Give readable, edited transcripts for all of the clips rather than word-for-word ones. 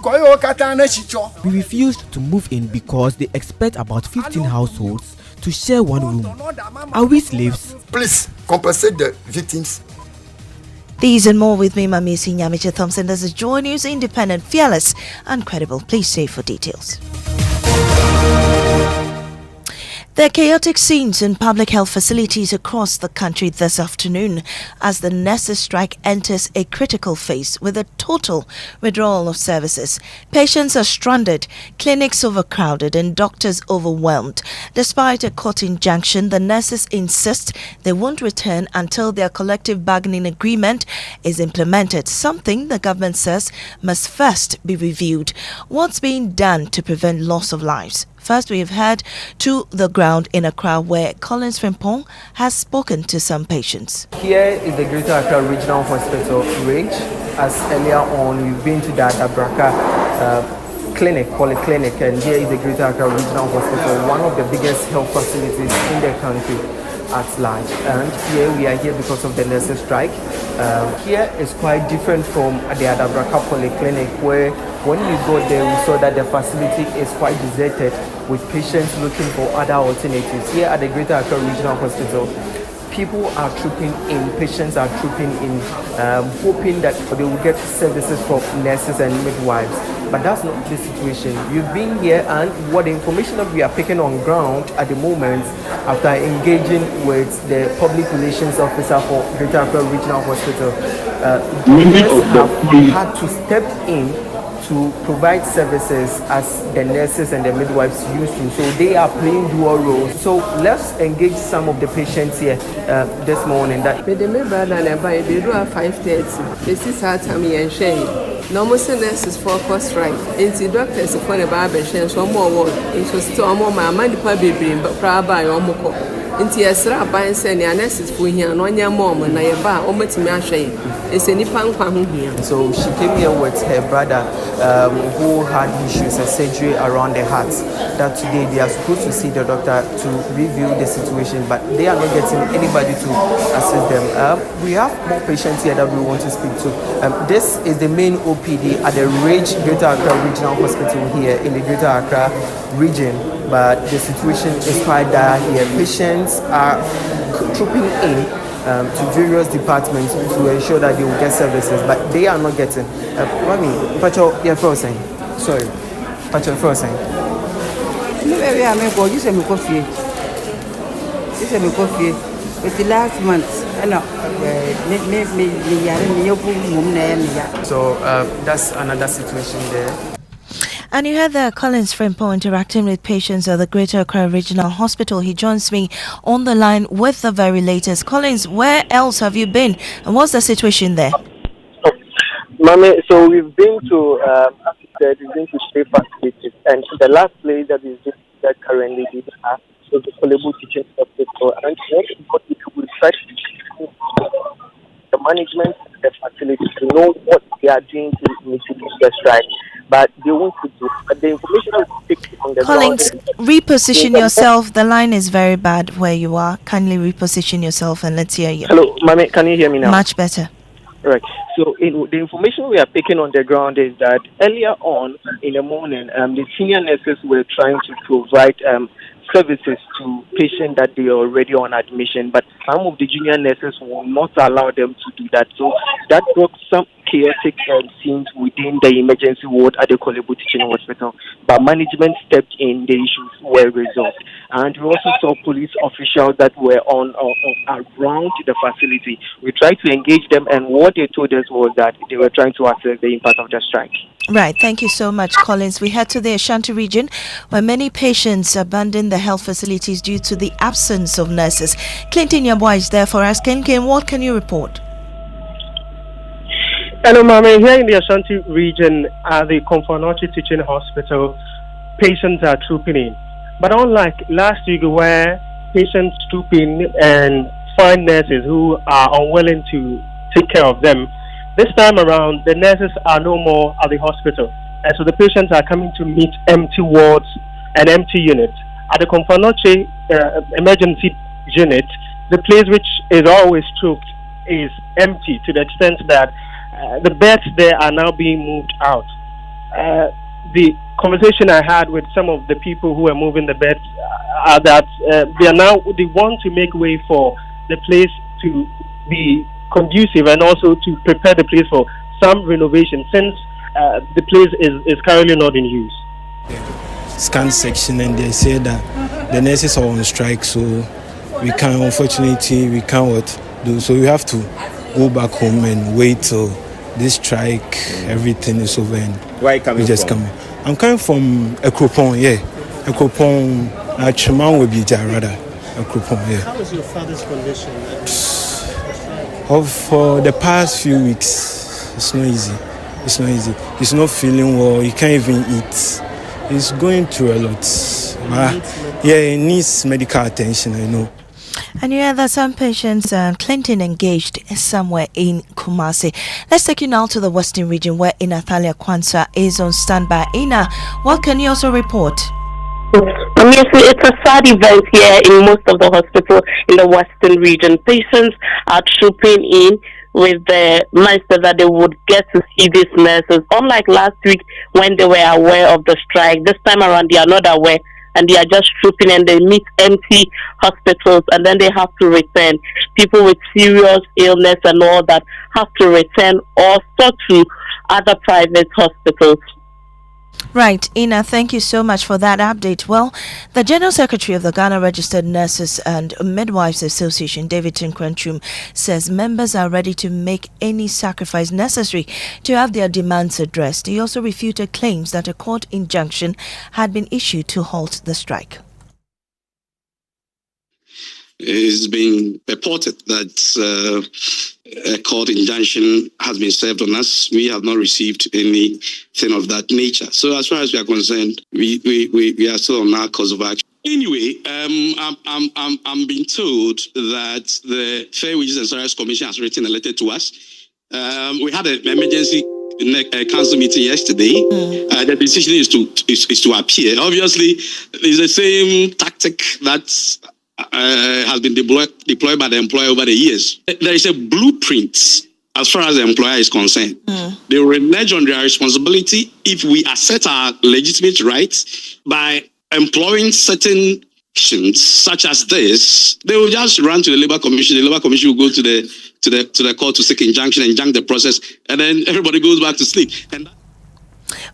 We refused to move in because they expect about 15 households to share one room. Are we slaves? Please compensate the victims. These and more with me, Maame Thompson. This is Joy News, independent, fearless, and credible. Please stay for details. There are chaotic scenes in public health facilities across the country this afternoon as the nurses' strike enters a critical phase with a total withdrawal of services. Patients are stranded, clinics overcrowded, and doctors overwhelmed. Despite a court injunction, the nurses insist they won't return until their collective bargaining agreement is implemented, something the government says must first be reviewed. What's being done to prevent loss of lives? First, we have heard to the ground in Accra where Collins Frimpong has spoken to some patients. Here is the Greater Accra Regional Hospital range. As earlier on, you've been to the Adabraka polyclinic, and here is the Greater Accra Regional Hospital, one of the biggest health facilities in the country at large. And here we are here because of the nurses' strike. Here is quite different from the Adabraka polyclinic, where when we got there, we saw that the facility is quite deserted with patients looking for other alternatives. Here at the Greater Accra Regional Hospital, people are trooping in, patients are trooping in, hoping that they will get services from nurses and midwives. But that's not the situation. You've been here, and what the information that we are picking on ground at the moment, after engaging with the public relations officer for Greater Accra Regional Hospital, nurses have had to step in to provide services as the nurses and the midwives used to. So they are playing dual roles. So let's engage some of the patients here this morning. That they do at 5:30. This is our time and shame. Normal nurses for cost strike. And the doctors for the barber shame so more work. It was still more my money per baby, but probably almost. Into a srap by saying the nurses for here and on your mom and I bar almost me shame. It's any punk here. So she came here with her brother who had issues and surgery around the heart. That today they are supposed to see the doctor to review the situation, but they are not getting anybody to assist them. We have more patients here that we want to speak to. This is the main OPD at the Greater Accra Regional Hospital here in the Greater Accra region, but the situation is quite dire here. Patients are trooping in to various departments to ensure that they will get services, but they are not getting. Mami, Pacho, you're frozen. Sorry, Pacho, frozen. But the last month, so that's another situation there. And you heard that Collins Frimpong interacting with patients at the Greater Accra Regional Hospital. He joins me on the line with the very latest. Collins, where else have you been? And what's the situation there? Maame, so we've been to, as you said, we've been to state facilities. And the last place that is just that currently is the Kolebu Teaching Hospital. And what we try to do the management of the facility to know what they are doing to mitigate the strike. But they won't do. But the information is picked on the Collins, reposition yourself. The line is very bad where you are. Kindly reposition yourself and let's hear you. Hello, Maame, can you hear me now? Much better. Right. So the information we are picking on the ground is that earlier on in the morning, the senior nurses were trying to provide services to patients that they are already on admission, but some of the junior nurses will not allow them to do that. So that brought some chaotic scenes within the emergency ward at the Kolebu Teaching Hospital. But management stepped in, the issues were resolved. And we also saw police officials that were on around the facility. We tried to engage them, and what they told us was that they were trying to assess the impact of the strike. Right, thank you so much, Collins. We head to the Ashanti region where many patients abandon the health facilities due to the absence of nurses. Clinton Yabwa is there for us. Clinton, what can you report? Hello, Maame. Here in the Ashanti region at the Konfanochi Teaching Hospital, patients are trooping in. But unlike last week where patients troop in and find nurses who are unwilling to take care of them, this time around, the nurses are no more at the hospital. And so the patients are coming to meet empty wards and empty units. At the Konfanochi emergency unit, the place which is always trooped is empty to the extent that the beds there are now being moved out. the conversation I had with some of the people who are moving the beds are that they want to make way for the place to be conducive and also to prepare the place for some renovation since the place is currently not in use. Scan section, and they say that the nurses are on strike, so we can't do. So we have to go back home and wait till this strike, everything is over, and where are you coming from? I'm coming from Ekropon, Ekropon, Chiman will be rather Ekropon, How is your father's condition? For the past few weeks, it's not easy. He's not feeling well. He can't even eat. He's going through a lot. He needs medical attention, I know. And that some patients Clinton engaged somewhere in Kumasi. Let's take you now to the Western region where Inathalia Kwanzaa is on standby. Ina, what can you also report? Yes, it's a sad event here in most of the hospitals in the Western region. Patients are trooping in with the mindset that they would get to see these nurses. Unlike last week when they were aware of the strike, this time around they are not aware and they are just trooping and they meet empty hospitals and then they have to return. People with serious illness and all that have to return or sort to other private hospitals. Right, Ina, thank you so much for that update. Well, the General Secretary of the Ghana Registered Nurses and Midwives Association, David Tinkranchum, says members are ready to make any sacrifice necessary to have their demands addressed. He also refuted claims that a court injunction had been issued to halt the strike. It's been reported that a court injunction has been served on us. We have not received anything of that nature. So as far as we are concerned, we are still on our course of action. Anyway, I'm being told that the Fair Wages and Salaries Commission has written a letter to us. We had an emergency council meeting yesterday. The decision is to appear. Obviously, it's the same tactic that has been deployed by the employer over the years. There is a blueprint as far as the employer is concerned. They will renege on their responsibility if we assert our legitimate rights by employing certain actions such as this. They will just run to the Labour Commission. The Labour Commission will go to the court to seek injunction, injunct the process, and then everybody goes back to sleep.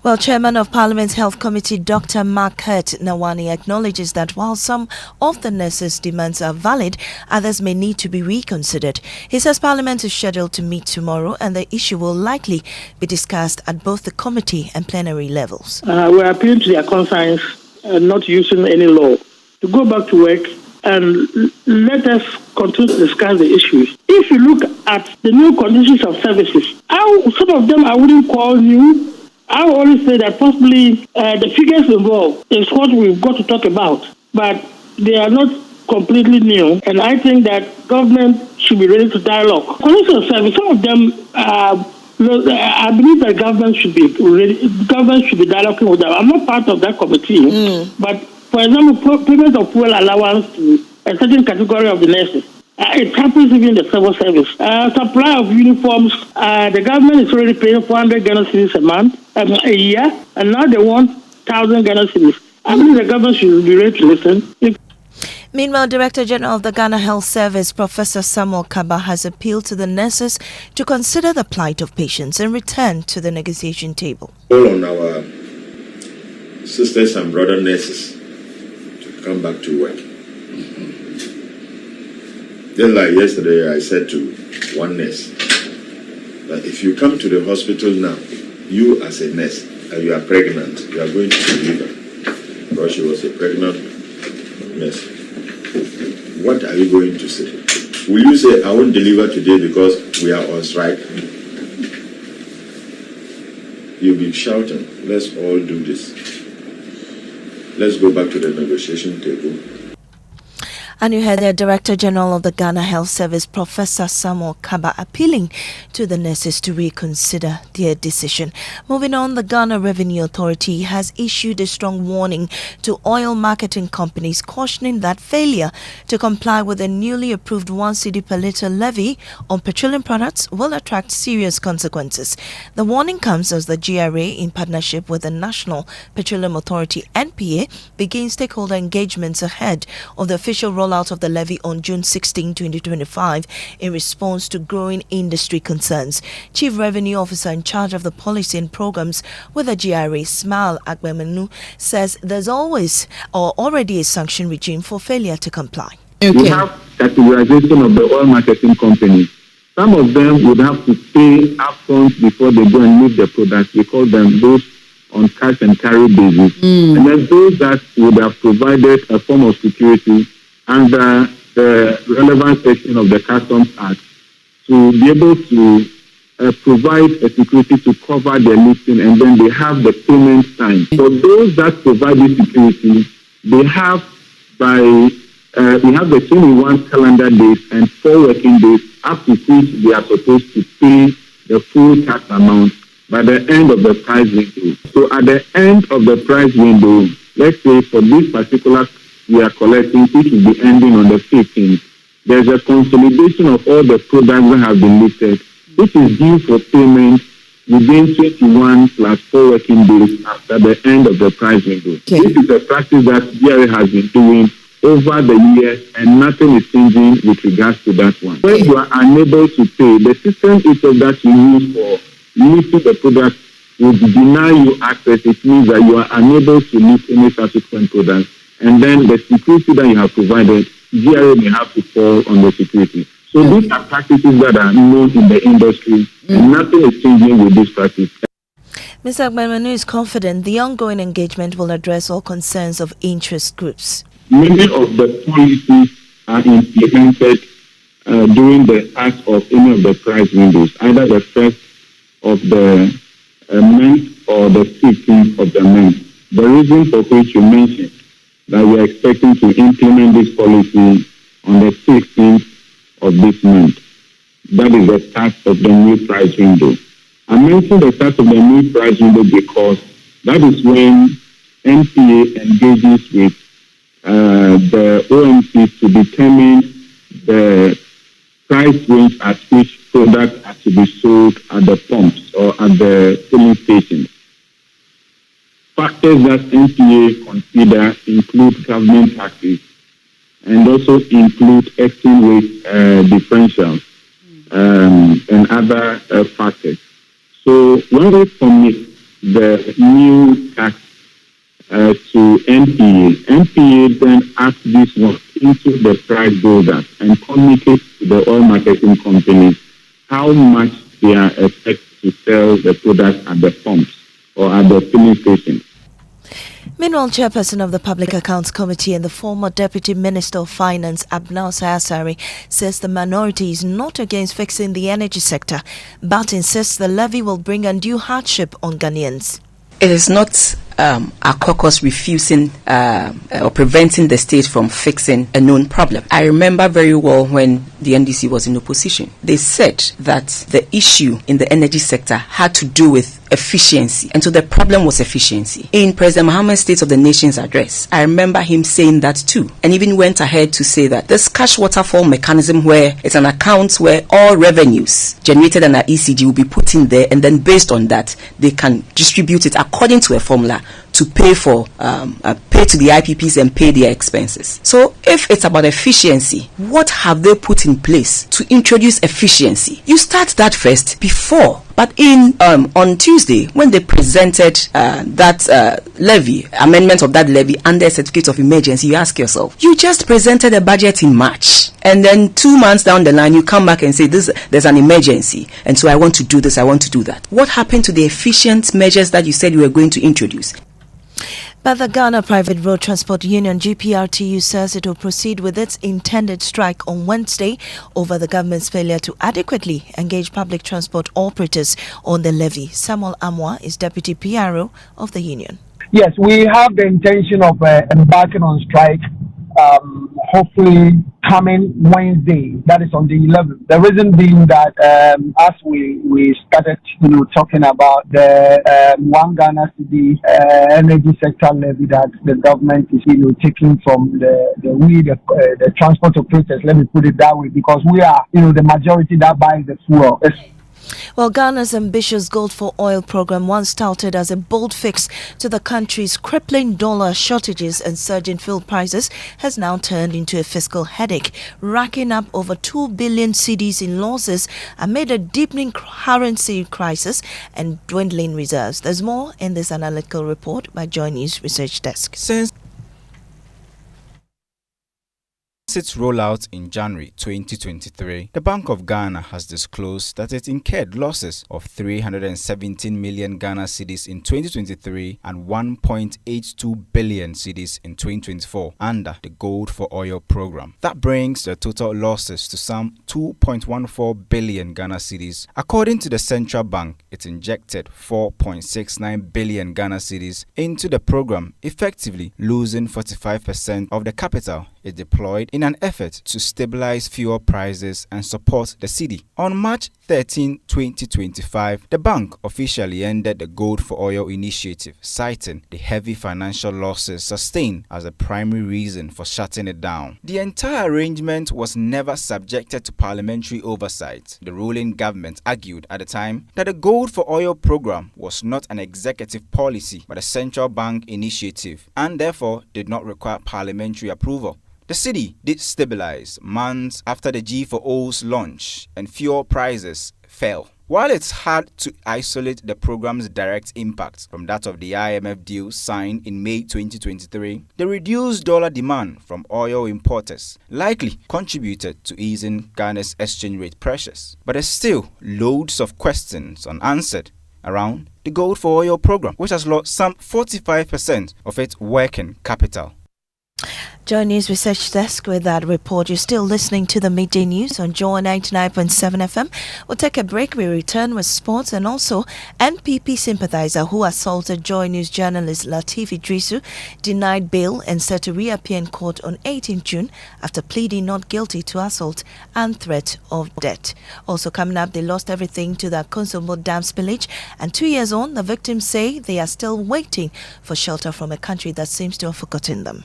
Well, Chairman of Parliament's Health Committee, Dr. Mar Nawani, acknowledges that while some of the nurses' demands are valid, others may need to be reconsidered. He says Parliament is scheduled to meet tomorrow and the issue will likely be discussed at both the committee and plenary levels. We are appealing to their conscience not using any law to go back to work and let us continue to discuss the issues. If you look at the new conditions of services, some of them I wouldn't call new. I will always say that possibly the figures involved is what we've got to talk about, but they are not completely new, and I think that government should be ready to dialogue. Conditions of service, some of them, I believe that government should be dialoguing with them. I'm not part of that committee, but for example, payment of fuel allowance to a certain category of the nurses. It happens even in the civil service. Supply of uniforms, the government is already paying 400 Ghana cedis a year, and now they want 1,000 Ghana cedis. I mean, the government should be ready to listen. Meanwhile, Director General of the Ghana Health Service, Professor Samuel Kaba, has appealed to the nurses to consider the plight of patients and return to the negotiation table. Call on our sisters and brother nurses to come back to work. Then, like yesterday, I said to one nurse that if you come to the hospital now, you as a nurse, and you are pregnant, you are going to deliver. Because she was a pregnant nurse. What are you going to say? Will you say, I won't deliver today because we are on strike? You'll be shouting, let's all do this. Let's go back to the negotiation table. And you heard the Director General of the Ghana Health Service, Professor Samuel Kaba, appealing to the nurses to reconsider their decision. Moving on, the Ghana Revenue Authority has issued a strong warning to oil marketing companies, cautioning that failure to comply with the newly approved 1 cedi per litre levy on petroleum products will attract serious consequences. The warning comes as the GRA, in partnership with the National Petroleum Authority (NPA), begins stakeholder engagements ahead of the official rollout of the levy on June 16, 2025 in response to growing industry concerns. Chief Revenue Officer in charge of the policy and programs with the GRA, Smile Agbemenu, says there's already a sanction regime for failure to comply. We have categorization of the oil marketing companies. Some of them would have to pay upfront before they go and move the product. We call them those on cash and carry basis. And then those that would have provided a form of security under the relevant section of the Customs Act to be able to provide a security to cover their listing, and then they have the payment time. For those that provide the security, they have we have the 21 calendar days and 4 working days up to which they are supposed to pay the full tax amount by the end of the price window. So at the end of the price window, let's say for this particular we are collecting, which will be ending on the 15th, there's a consolidation of all the products that have been listed, which is due for payment within 21 plus 4 working days after the end of the price window. Okay. This is a practice that GRA has been doing over the years, and nothing is changing with regards to that one. When you are unable to pay, the system itself that you use for listing the product will deny you access. It means that you are unable to list any subsequent products, and then the security that you have provided, GRA may have to fall on the security. So these are practices that are known in the industry, and nothing is changing with this practice. Mr. Agbemenu is confident the ongoing engagement will address all concerns of interest groups. Many of the policies are implemented during the act of any of the price windows, either the first of the month or the 15th of the month. The reason for which you mentioned that we are expecting to implement this policy on the 16th of this month. That is the start of the new price window. I mentioned the start of the new price window because that is when NPA engages with the OMC to determine the price range at which products are to be sold at the pumps or at the filling stations. Factors that NPA consider include government taxes and also include exchange rate differentials and other factors. So when we commit the new tax to NPA then adds this one into the price builder and communicates to the oil marketing companies how much they are expected to sell the product at the pumps or at the filling stations. Meanwhile, Chairperson of the Public Accounts Committee and the former Deputy Minister of Finance, Abnal Sayasari, says the minority is not against fixing the energy sector, but insists the levy will bring undue hardship on Ghanaians. It is not our caucus refusing or preventing the state from fixing a known problem. I remember very well when the NDC was in opposition. They said that the issue in the energy sector had to do with efficiency, and so the problem was efficiency. In President Mohammed's State of the Nation's address, I remember him saying that too, and even went ahead to say that this cash waterfall mechanism, where it's an account where all revenues generated under ECG will be put in there, and then based on that they can distribute it according to a formula to pay for pay to the IPPs and pay their expenses. So if it's about efficiency, what have they put in place to introduce efficiency? You start that first before. But on Tuesday, when they presented that levy, amendment of that levy under a certificate of emergency, you ask yourself, you just presented a budget in March, and then 2 months down the line, you come back and say, there's an emergency, and so I want to do this, I want to do that. What happened to the efficient measures that you said you were going to introduce? But the Ghana Private Road Transport Union GPRTU says it will proceed with its intended strike on Wednesday over the government's failure to adequately engage public transport operators on the levy. Samuel Amwa is Deputy PRO of the union. Yes, we have the intention of embarking on strike hopefully coming Wednesday, that is on the 11th. The reason being that as we started, talking about the one Ghana cedi energy sector levy that the government is, taking from the transport operators. Let me put it that way, because we are, the majority that buys the fuel. Well, Ghana's ambitious Gold for Oil program, once touted as a bold fix to the country's crippling dollar shortages and surging fuel prices, has now turned into a fiscal headache, racking up over 2 billion cedis in losses amid a deepening currency crisis and dwindling reserves. There's more in this analytical report by Joy News Research Desk. Since its rollout in January 2023, the Bank of Ghana has disclosed that it incurred losses of 317 million Ghana cedis in 2023 and 1.82 billion cedis in 2024 under the Gold for Oil program. That brings the total losses to some 2.14 billion Ghana cedis. According to the central bank, it injected 4.69 billion Ghana cedis into the program, effectively losing 45% of the capital it deployed in an effort to stabilize fuel prices and support the cedi. On March 13, 2025, the bank officially ended the Gold for Oil initiative, citing the heavy financial losses sustained as a primary reason for shutting it down. The entire arrangement was never subjected to parliamentary oversight. The ruling government argued at the time that the Gold for Oil program was not an executive policy but a central bank initiative and therefore did not require parliamentary approval. The cedi did stabilize months after the G4O's launch and fuel prices fell. While it's hard to isolate the program's direct impact from that of the IMF deal signed in May 2023, the reduced dollar demand from oil importers likely contributed to easing Ghana's exchange rate pressures. But there's still loads of questions unanswered around the Gold for Oil program, which has lost some 45% of its working capital. Joy News Research Desk with that report. You're still listening to the Midday News on Joy 99.7 FM. We'll take a break. We return with sports, and also NPP sympathizer who assaulted Joy News journalist Latif Idrisu denied bail and set to reappear in court on 18 June after pleading not guilty to assault and threat of death. Also coming up, they lost everything to the Konsombo Dam spillage, and 2 years on, the victims say they are still waiting for shelter from a country that seems to have forgotten them.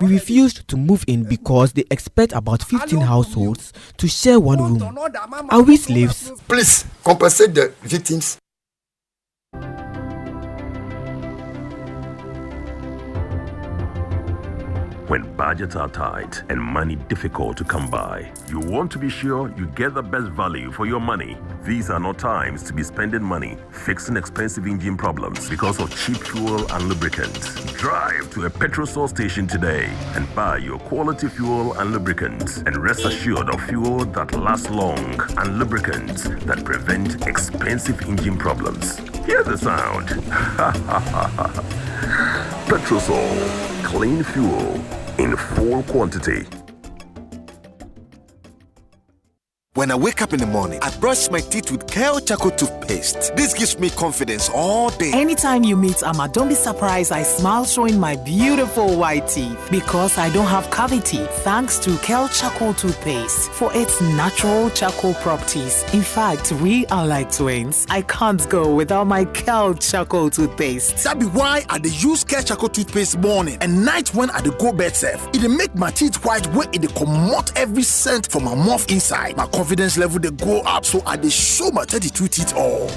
We refused to move in because they expect about 15 households to share one room. Are we slaves? Please compensate the victims. When budgets are tight and money difficult to come by, you want to be sure you get the best value for your money. These are not times to be spending money fixing expensive engine problems because of cheap fuel and lubricants. Drive to a petrol source station today and buy your quality fuel and lubricants, and rest assured of fuel that lasts long and lubricants that prevent expensive engine problems. Hear the sound. Petrosol, clean fuel in full quantity. When I wake up in the morning, I brush my teeth with Kale Charcoal toothpaste. This gives me confidence all day. Anytime you meet Amma, don't be surprised I smile showing my beautiful white teeth because I don't have cavity thanks to Kale Charcoal toothpaste for its natural charcoal properties. In fact, we are like twins. I can't go without my Kale Charcoal toothpaste. That be why I dey use Kale Charcoal toothpaste morning and night when I dey go bed safe. It dey make my teeth white when it dey comot every scent from my mouth inside. My confidence level they go up, so I dey show my 32 teeth all.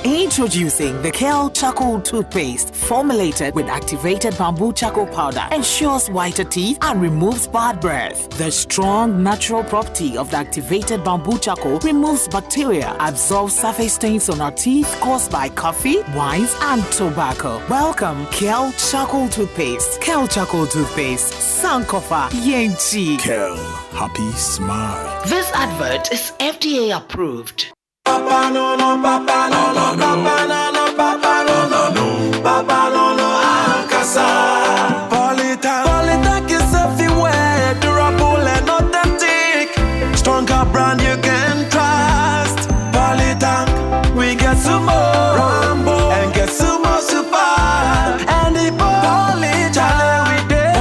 Introducing the Kale Charcoal toothpaste, formulated with activated bamboo charcoal powder, ensures whiter teeth and removes bad breath. The strong natural property of the activated bamboo charcoal removes bacteria, absorbs surface stains on our teeth caused by coffee, wines, and tobacco. Welcome, Kale Charcoal toothpaste. Kale Charcoal toothpaste, Sankofa Yenchi. Kale, happy smile. This advert is FDA approved. Papa no no, papa no no, papa no no, papa no no, papa no no, Ankasa. Polytank is everywhere, durable and authentic. Stronger brand you can trust. Polytank, we get some more Rambo and get some more super. And the Polytank, we did.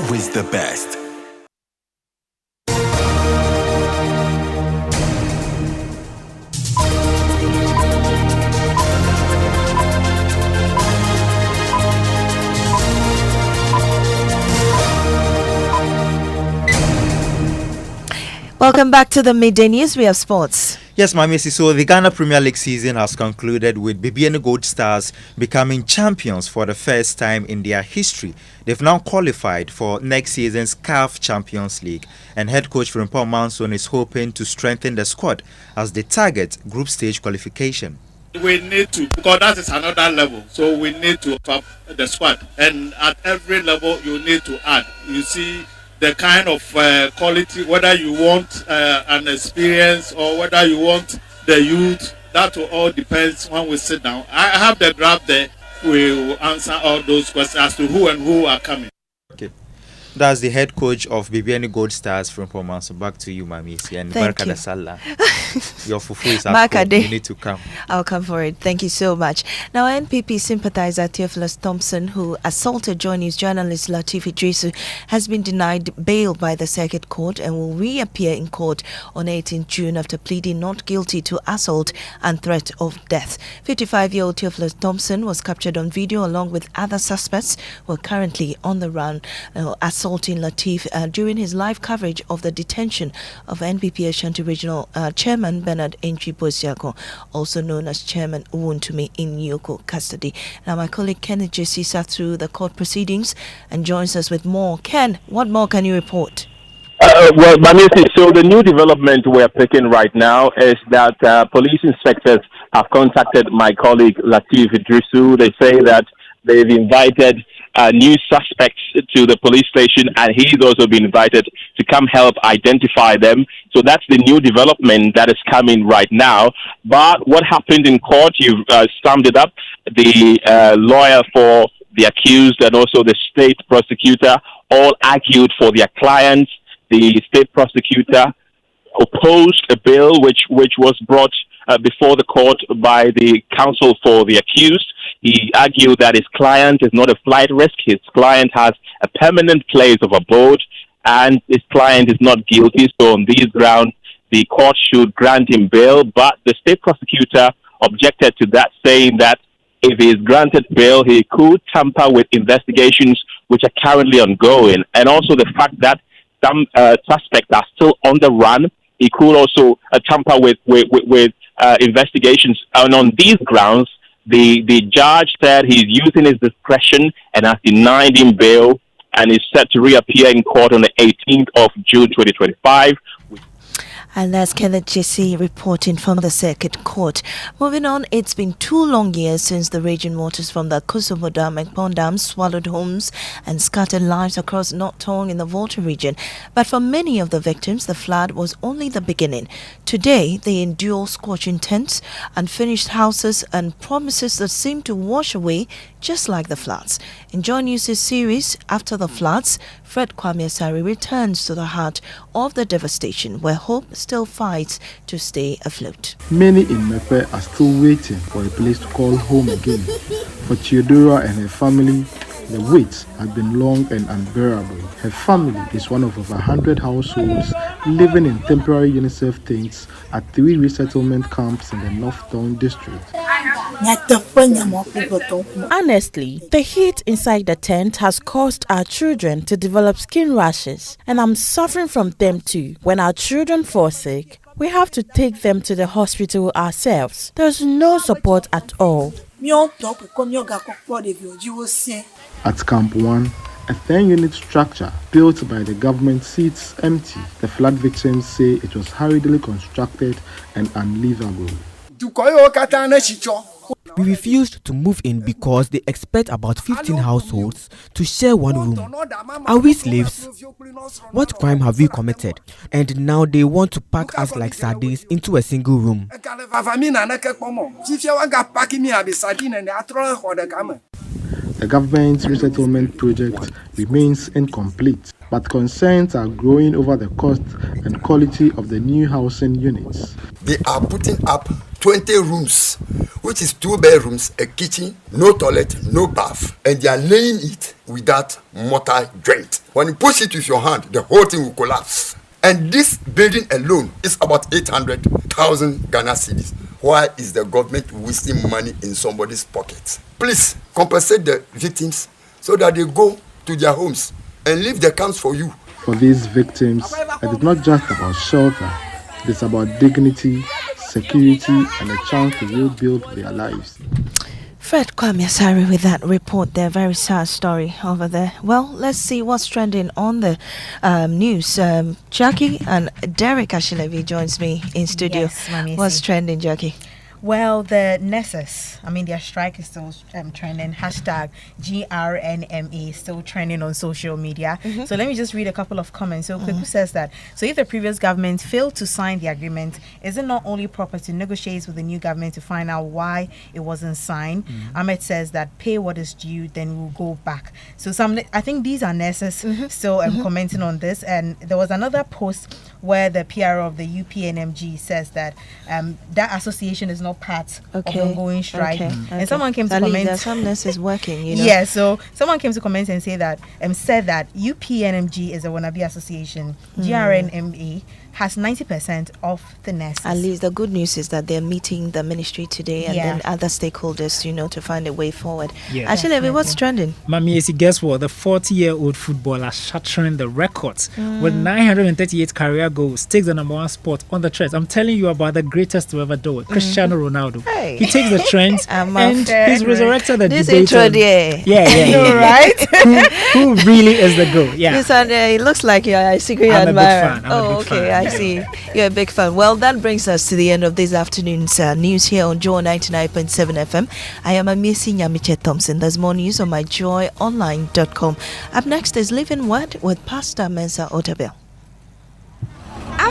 always the best. Welcome back to the Midday News. We have sports. Yes, Maame, so the Ghana Premier League season has concluded with BBN Gold Stars becoming champions for the first time in their history. They've now qualified for next season's CAF Champions League, and head coach Frimpong Manson is hoping to strengthen the squad as they target group stage qualification. We need to, because that is another level, so we need to up the squad, and at every level you need to add. You see the kind of quality, whether you want an experience or whether you want the youth, that will all depends when we sit down. I have the draft there. We will answer all those questions as to who and who are coming. Okay. That's the head coach of BBN Gold Stars from Proman. So back to you, Maame. And Thank you. Your fufu is at home. You need to come. I'll come for it. Thank you so much. Now, NPP sympathizer Theophilus Thompson, who assaulted Joy News journalist Lateef Idrisu, has been denied bail by the Circuit Court and will reappear in court on 18 June after pleading not guilty to assault and threat of death. 55-year-old Theophilus Thompson was captured on video along with other suspects who are currently on the run, assaulting Lateef during his live coverage of the detention of NPP Ashanti Regional Chairman Bernard Entry Bosiako, also known as Chairman Uwontumi, in Yoko custody. Now, my colleague Kenneth Jesse sat through the court proceedings and joins us with more. Ken, what more can you report? Well, Maame, so the new development we're picking right now is that police inspectors have contacted my colleague Lateef Idrisu. They say that they've invited new suspects to the police station, and he's also been invited to come help identify them. So that's the new development that is coming right now. But what happened in court, you've summed it up. The lawyer for the accused and also the state prosecutor all argued for their clients. The state prosecutor opposed a bill which was brought before the court by the counsel for the accused. He argued that his client is not a flight risk. His client has a permanent place of abode, and his client is not guilty. So on these grounds, the court should grant him bail. But the state prosecutor objected to that, saying that if he is granted bail, he could tamper with investigations which are currently ongoing. And also the fact that some suspects are still on the run, he could also tamper with investigations. And on these grounds, the judge said he's using his discretion and has denied him bail, and is set to reappear in court on the 18th of June 2025. And that's Kenneth Jesse reporting from the Circuit Court. Moving on, it's been 2 long years since the raging waters from the Kosovo Dam and Pond Dam swallowed homes and scattered lives across North Tong in the Volta region. But for many of the victims, the flood was only the beginning. Today, they endure scorching tents, unfinished houses, and promises that seem to wash away just like the floods. In Joy News' series, After the Floods, Fred Kwame Asari returns to the heart of the devastation where hope still fights to stay afloat. Many in Mepe are still waiting for a place to call home again. For Theodora and her family, the wait has been long and unbearable. Her family is one of over 100 households living in temporary UNICEF tents at 3 resettlement camps in the North Town district. Honestly, the heat inside the tent has caused our children to develop skin rashes, and I'm suffering from them too. When our children fall sick, we have to take them to the hospital ourselves. There's no support at all. At Camp 1, a 10-unit structure built by the government sits empty. The flood victims say it was hurriedly constructed and unlivable. We refused to move in because they expect about 15 households to share one room. Are we slaves? What crime have we committed? And now they want to pack us like sardines into a single room. The government's resettlement project remains incomplete, but concerns are growing over the cost and quality of the new housing units. They are putting up 20 rooms, which is 2 bedrooms, a kitchen, no toilet, no bath, and they are laying it without mortar joint. When you push it with your hand, the whole thing will collapse. And this building alone is about 800,000 Ghana cedis. Why is the government wasting money in somebody's pockets? Please compensate the victims so that they go to their homes and leave the camps for you. For these victims, it is not just about shelter, it is about dignity, security, and a chance to rebuild their lives. Fred Kwame Asari with that report there. Very sad story over there. Well, let's see what's trending on the news. Jackie and Derek Ashilevi joins me in studio. Yes, Maame. What's trending, Jackie? Well, the NSS, their strike is still trending. Hashtag GRNMA still trending on social media. So let me just read a couple of comments. So Kweku says that, so if the previous government failed to sign the agreement, is it not only proper to negotiate with the new government to find out why it wasn't signed? Ahmed says that pay what is due, then we'll go back. So I think these are NSS still commenting on this. And there was another post where the PR of the UPNMG says that that association is not part of the ongoing strike. And someone came to comment. There's some nurses working, you know. Yeah, so someone came to comment and said that UPNMG is a wannabe association. GRNMA has 90% of the nurses. At least the good news is that they're meeting the ministry today and then other stakeholders, to find a way forward. Yeah. Actually, what's trending? Maame, guess what? The 40-year-old footballer shattering the records with 938 career goals takes the #1 spot on the trends. I'm telling you about the greatest to ever do it, Cristiano Ronaldo. Hey. He takes the trends and he's resurrected the this debate. Yeah. Right? who really is the GOAT? Yeah. It looks like you're a secret I'm admirer. a big fan. I'm a big fan. I see. You're a big fan. Well, that brings us to the end of this afternoon's news here on Joy 99.7 FM. I am Amisi Nyamiche Thompson. There's more news on my joyonline.com. Up next is Living Word with Pastor Mensa Otabel.